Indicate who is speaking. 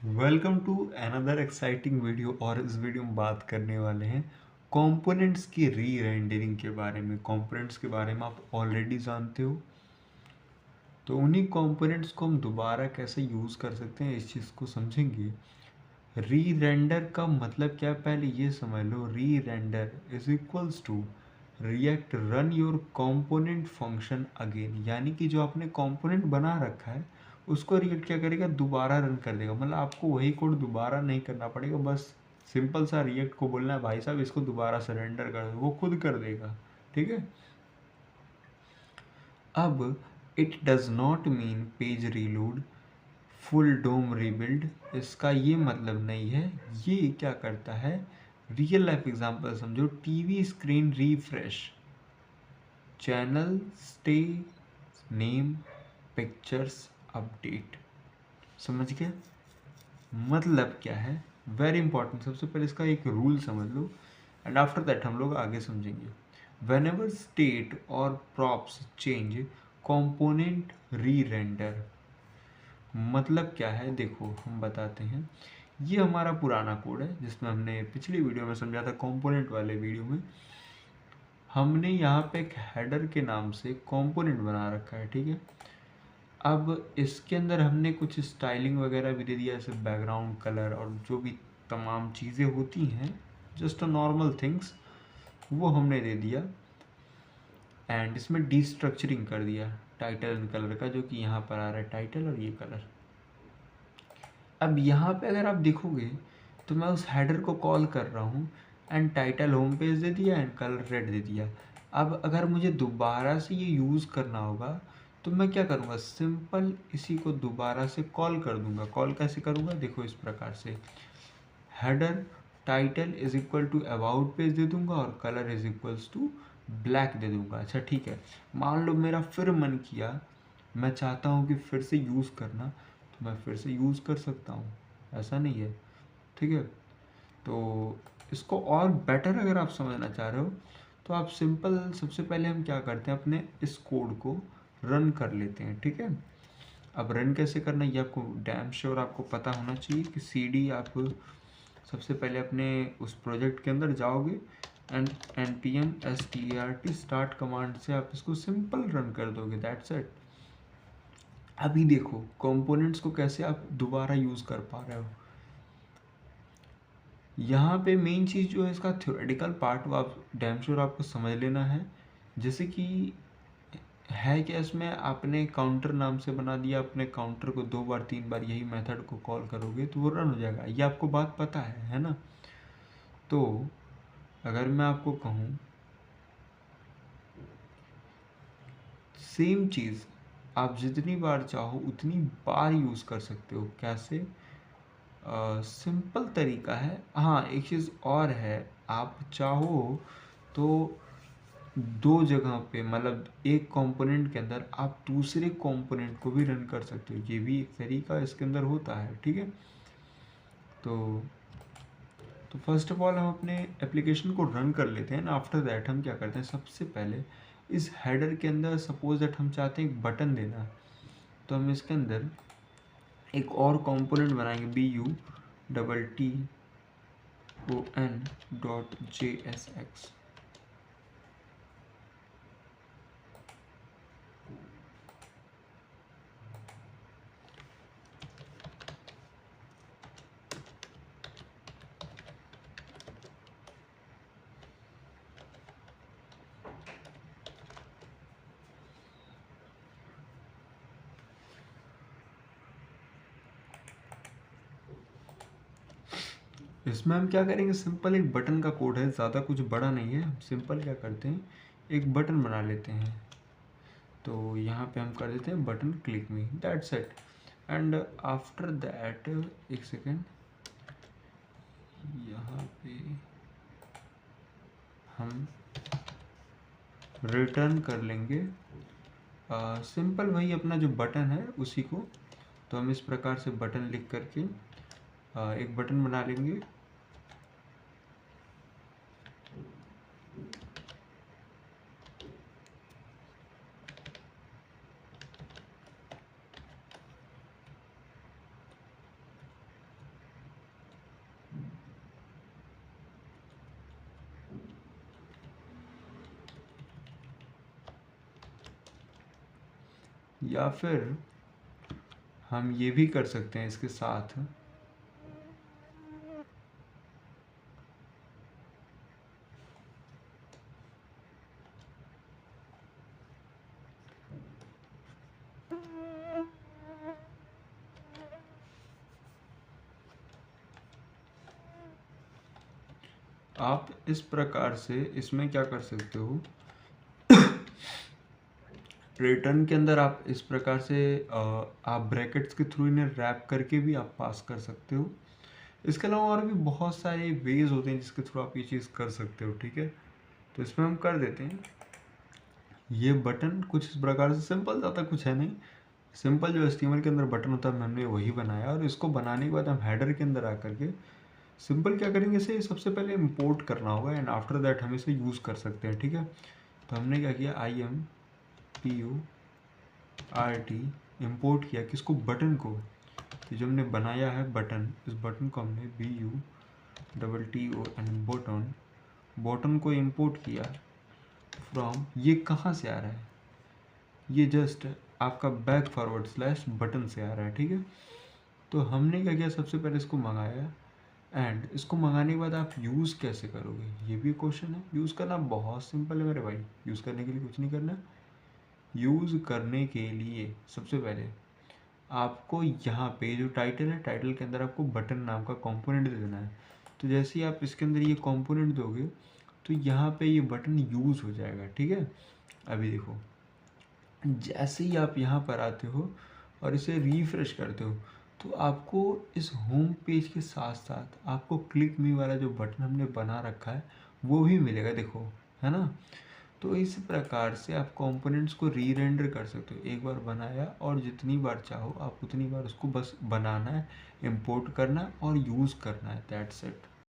Speaker 1: Welcome to another exciting video. और इस video में बात करने वाले हैं कंपोनेंट्स की री रेंडरिंग के बारे में। कंपोनेंट्स के बारे में आप ऑलरेडी जानते हो, तो उन्हीं कंपोनेंट्स को हम दोबारा कैसे यूज़ कर सकते हैं इस चीज़ को समझेंगे। री रेंडर का मतलब क्या है, पहले ये समझ लो। Rerender is equals to React run your component function again, यानी कि जो आपने कंपोनेंट बना रखा है उसको रिएक्ट क्या करेगा, दोबारा रन कर देगा। मतलब आपको वही कोड दोबारा नहीं करना पड़ेगा, बस सिंपल सा रिएक्ट को बोलना है भाई साहब इसको दोबारा सरेंडर कर दो, वो खुद कर देगा। ठीक है। अब it does not mean page reload, full DOM rebuild, इसका ये मतलब नहीं है। ये क्या करता है, रियल लाइफ एग्जांपल समझो। TV screen refresh, channel stay, name, pictures update. समझ गए मतलब क्या है? Very important. सबसे पहले इसका एक रूल समझ लो एंड आफ्टर दैट हम लोग आगे समझेंगे। वेन एवर स्टेट और प्रॉप्स चेंज, कंपोनेंट री रेंडर। मतलब क्या है देखो, हम बताते हैं। ये हमारा पुराना कोड है जिसमें हमने पिछली वीडियो में समझा था, कंपोनेंट वाले वीडियो में। हमने यहाँ पे एक हेडर के नाम से कंपोनेंट बना रखा है, ठीक है। अब इसके अंदर हमने कुछ स्टाइलिंग वगैरह भी दे दिया, जैसे बैकग्राउंड कलर और जो भी तमाम चीज़ें होती हैं, जस्ट नॉर्मल थिंग्स, वो हमने दे दिया। एंड इसमें डिस्ट्रक्चरिंग कर दिया टाइटल एंड कलर का, जो कि यहाँ पर आ रहा है टाइटल और ये कलर। अब यहाँ पे अगर आप देखोगे तो मैं उस हेडर को कॉल कर रहा हूँ एंड टाइटल होम पेज दे दिया एंड कलर रेड दे दिया। अब अगर मुझे दोबारा से ये यूज़ करना होगा तो मैं क्या करूँगा, सिंपल इसी को दोबारा से कॉल कर दूंगा। कॉल कैसे करूँगा देखो, इस प्रकार से header title is equal to about page दे दूंगा और colour is equals to black दे दूंगा। अच्छा ठीक है, मान लो मेरा फिर मन किया, मैं चाहता हूँ कि फिर से यूज़ करना, तो मैं फिर से यूज़ कर सकता हूँ, ऐसा नहीं है। ठीक है। तो इसको और बेटर अगर आप समझना चाह रहे हो तो आप सिंपल, सबसे पहले हम क्या करते हैं, अपने इस कोड को रन कर लेते हैं। ठीक है। अब रन कैसे करना है ये आपको डैम श्योर आपको पता होना चाहिए कि सीडी आप सबसे पहले अपने उस प्रोजेक्ट के अंदर जाओगे and npm start start command से आप इसको सिंपल रन कर दोगे, दैट्स इट। अभी देखो कंपोनेंट्स को कैसे आप दोबारा यूज़ कर पा रहे हो। यहाँ पे मेन चीज़ जो है इसका थ्योरेटिकल पार्ट, वो आप डैम श्योर आपको समझ लेना है। जैसे कि है क्या, इसमें आपने काउंटर नाम से बना दिया, अपने काउंटर को 2 बार 3 बार यही मेथड को कॉल करोगे तो वो रन हो जाएगा, ये आपको बात पता है ना। तो अगर मैं आपको कहूँ सेम चीज़ आप जितनी बार चाहो उतनी बार यूज़ कर सकते हो। कैसे? सिंपल तरीका है। हाँ एक चीज़ और है, आप चाहो तो दो जगह पे, मतलब एक कंपोनेंट के अंदर आप दूसरे कंपोनेंट को भी रन कर सकते हो, ये भी एक तरीका इसके अंदर होता है। ठीक है। तो फर्स्ट ऑफ ऑल हम अपने एप्लीकेशन को रन कर लेते हैं ना। आफ्टर दैट हम क्या करते हैं, सबसे पहले इस हेडर के अंदर सपोज दैट हम चाहते हैं एक बटन देना, तो हम इसके अंदर एक और कंपोनेंट बनाएंगे, BUTTON.JSX। इसमें हम क्या करेंगे, सिंपल एक बटन का कोड है, ज़्यादा कुछ बड़ा नहीं है। हम सिंपल क्या करते हैं, एक बटन बना लेते हैं। तो यहाँ पे हम कर देते हैं button click me, that's it. And after that एक सेकेंड, यहाँ पे हम रिटर्न कर लेंगे सिंपल वही अपना जो बटन है उसी को। तो हम इस प्रकार से बटन लिख करके एक बटन बना लेंगे। या फिर हम ये भी कर सकते हैं इसके साथ, आप इस प्रकार से इसमें क्या कर सकते हो, रिटर्न के अंदर आप इस प्रकार से आप ब्रैकेट्स के थ्रू इन्हें रैप करके भी आप पास कर सकते हो। इसके अलावा और भी बहुत सारे वेज होते हैं जिसके थ्रू आप ये चीज़ कर सकते हो, ठीक है। तो इसमें हम कर देते हैं, ये बटन कुछ इस प्रकार से सिंपल, ज़्यादा कुछ है नहीं। सिंपल जो HTML के अंदर बटन होता है हमने वही बनाया, और इसको बनाने के बाद हम हेडर के अंदर आकर के सिंपल क्या करेंगे, इसे सबसे पहले इंपोर्ट करना होगा एंड आफ्टर दैट हम इसे यूज़ कर सकते हैं, ठीक है। तो हमने क्या किया, IMPORT इंपोर्ट किया किसको, बटन को। तो जो हमने बनाया है बटन, इस बटन को हमने BUTTON बटन, बटन को इंपोर्ट किया फ्रॉम, ये कहाँ से आ रहा है, ये जस्ट आपका बैक फॉरवर्ड स्लैश बटन से आ रहा है, ठीक है। तो हमने क्या किया, सबसे पहले इसको मंगाया, एंड इसको मंगाने के बाद आप यूज़ कैसे करोगे, ये भी क्वेश्चन है। यूज़ करना बहुत सिंपल है मेरे भाई, यूज़ करने के लिए कुछ नहीं करना। यूज़ करने के लिए सबसे पहले आपको यहाँ पे जो टाइटल है, टाइटल के अंदर आपको बटन नाम का कंपोनेंट दे देना है। तो जैसे ही आप इसके अंदर ये कंपोनेंट दोगे तो यहाँ पे ये बटन यूज़ हो जाएगा, ठीक है। अभी देखो, जैसे ही आप यहाँ पर आते हो और इसे रिफ्रेश करते हो तो आपको इस होम पेज के साथ साथ आपको क्लिक मी वाला जो बटन हमने बना रखा है वो भी मिलेगा, देखो, है ना। तो इस प्रकार से आप कंपोनेंट्स को री रेंडर कर सकते हो। एक बार बनाया और जितनी बार चाहो आप उतनी बार उसको बस बनाना है, इंपोर्ट करना है और यूज़ करना है, दैट्स इट।